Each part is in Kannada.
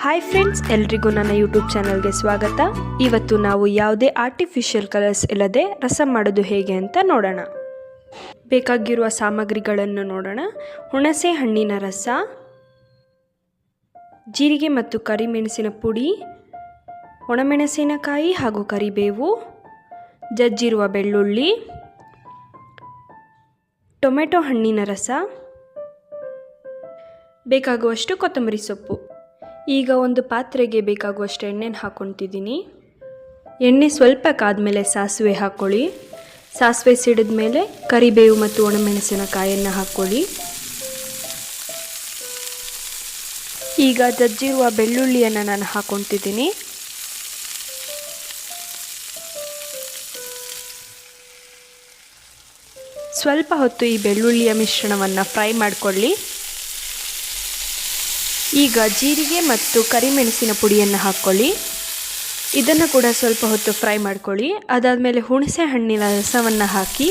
ಹಾಯ್ ಫ್ರೆಂಡ್ಸ್, ಎಲ್ರಿಗೂ ನನ್ನ ಯೂಟ್ಯೂಬ್ ಚಾನಲ್ಗೆ ಸ್ವಾಗತ. ಇವತ್ತು ನಾವು ಯಾವುದೇ ಆರ್ಟಿಫಿಷಿಯಲ್ ಕಲರ್ಸ್ ಇಲ್ಲದೆ ರಸಂ ಮಾಡೋದು ಹೇಗೆ ಅಂತ ನೋಡೋಣ. ಬೇಕಾಗಿರುವ ಸಾಮಗ್ರಿಗಳನ್ನು ನೋಡೋಣ. ಹುಣಸೆ ಹಣ್ಣಿನ ರಸ, ಜೀರಿಗೆ ಮತ್ತು ಕರಿಮೆಣಸಿನ ಪುಡಿ, ಒಣಮೆಣಸಿನಕಾಯಿ ಹಾಗೂ ಕರಿಬೇವು, ಜಜ್ಜಿರುವ ಬೆಳ್ಳುಳ್ಳಿ, ಟೊಮೆಟೊ ಹಣ್ಣಿನ ರಸ, ಬೇಕಾಗುವಷ್ಟು ಕೊತ್ತಂಬರಿ ಸೊಪ್ಪು. ಈಗ ಒಂದು ಪಾತ್ರೆಗೆ ಬೇಕಾಗುವಷ್ಟು ಎಣ್ಣೆನ ಹಾಕ್ಕೊತಿದ್ದೀನಿ. ಎಣ್ಣೆ ಸ್ವಲ್ಪ ಕಾದ್ಮೇಲೆ ಸಾಸಿವೆ ಹಾಕ್ಕೊಳ್ಳಿ. ಸಾಸಿವೆ ಸಿಡಿದ ಮೇಲೆ ಕರಿಬೇವು ಮತ್ತು ಒಣಮೆಣಸಿನಕಾಯನ್ನು ಹಾಕ್ಕೊಳ್ಳಿ. ಈಗ ಜಜ್ಜಿರುವ ಬೆಳ್ಳುಳ್ಳಿಯನ್ನು ನಾನು ಹಾಕ್ಕೊತಿದ್ದೀನಿ. ಸ್ವಲ್ಪ ಹೊತ್ತು ಈ ಬೆಳ್ಳುಳ್ಳಿಯ ಮಿಶ್ರಣವನ್ನು ಫ್ರೈ ಮಾಡಿಕೊಳ್ಳಿ. ಈಗ ಜೀರಿಗೆ ಮತ್ತು ಕರಿಮೆಣಸಿನ ಪುಡಿಯನ್ನು ಹಾಕ್ಕೊಳ್ಳಿ. ಇದನ್ನು ಕೂಡ ಸ್ವಲ್ಪ ಹೊತ್ತು ಫ್ರೈ ಮಾಡ್ಕೊಳ್ಳಿ. ಅದಾದಮೇಲೆ ಹುಣಸೆ ಹಣ್ಣಿನ ರಸವನ್ನು ಹಾಕಿ.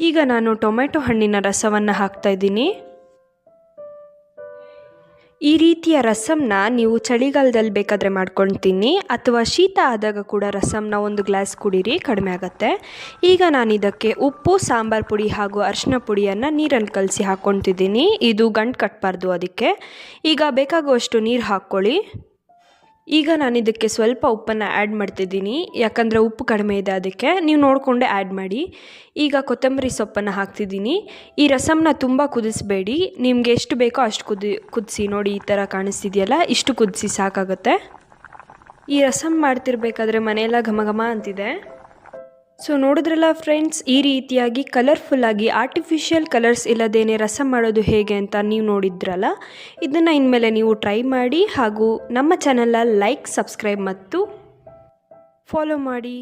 ಈಗ ನಾನು ಟೊಮೆಟೊ ಹಣ್ಣಿನ ರಸವನ್ನು ಹಾಕ್ತಾ ಇದ್ದೀನಿ. ಈ ರೀತಿಯ ರಸಂನ ನೀವು ಚಳಿಗಾಲದಲ್ಲಿ ಬೇಕಾದರೆ ಮಾಡ್ಕೊಳ್ತೀನಿ, ಅಥವಾ ಶೀತ ಆದಾಗ ಕೂಡ ರಸಂನ ಒಂದು ಗ್ಲಾಸ್ ಕುಡೀರಿ, ಕಡಿಮೆ ಆಗುತ್ತೆ. ಈಗ ನಾನು ಇದಕ್ಕೆ ಉಪ್ಪು, ಸಾಂಬಾರು ಪುಡಿ ಹಾಗೂ ಅರಿಶಿನ ಪುಡಿಯನ್ನು ನೀರಲ್ಲಿ ಕಲಸಿ ಹಾಕ್ಕೊತಿದ್ದೀನಿ. ಇದು ಗಂಟು ಕಟ್ಟಬಾರ್ದು, ಅದಕ್ಕೆ. ಈಗ ಬೇಕಾಗುವಷ್ಟು ನೀರು ಹಾಕ್ಕೊಳ್ಳಿ. ಈಗ ನಾನು ಇದಕ್ಕೆ ಸ್ವಲ್ಪ ಉಪ್ಪನ್ನು ಆ್ಯಡ್ ಮಾಡ್ತಿದ್ದೀನಿ, ಯಾಕಂದರೆ ಉಪ್ಪು ಕಡಿಮೆ ಇದೆ, ಅದಕ್ಕೆ ನೀವು ನೋಡಿಕೊಂಡೆ ಆ್ಯಡ್ ಮಾಡಿ. ಈಗ ಕೊತ್ತಂಬರಿ ಸೊಪ್ಪನ್ನು ಹಾಕ್ತಿದ್ದೀನಿ. ಈ ರಸಂನ ತುಂಬ ಕುದಿಸಬೇಡಿ, ನಿಮಗೆ ಎಷ್ಟು ಬೇಕೋ ಅಷ್ಟು ಕುದಿಸಿ. ನೋಡಿ, ಈ ಥರ ಕಾಣಿಸ್ತಿದೆಯಲ್ಲ, ಇಷ್ಟು ಕುದಿಸಿ ಸಾಕಾಗುತ್ತೆ. ಈ ರಸಂ ಮಾಡ್ತಿರ್ಬೇಕಾದ್ರೆ ಮನೆಯೆಲ್ಲ ಘಮ ಘಮ ಅಂತಿದೆ. ಸೊ ನೋಡಿದ್ರಲ್ಲ ಫ್ರೆಂಡ್ಸ್, ಈ ರೀತಿಯಾಗಿ ಕಲರ್ಫುಲ್ಲಾಗಿ ಆರ್ಟಿಫಿಷಿಯಲ್ ಕಲರ್ಸ್ ಇಲ್ಲದೇನೆ ರಸಂ ಮಾಡೋದು ಹೇಗೆ ಅಂತ ನೀವು ನೋಡಿದ್ರಲ್ಲ. ಇದನ್ನು ಇನ್ಮೇಲೆ ನೀವು ಟ್ರೈ ಮಾಡಿ, ಹಾಗೂ ನಮ್ಮ ಚಾನಲ್ನ ಲೈಕ್, ಸಬ್ಸ್ಕ್ರೈಬ್ ಮತ್ತು ಫಾಲೋ ಮಾಡಿ.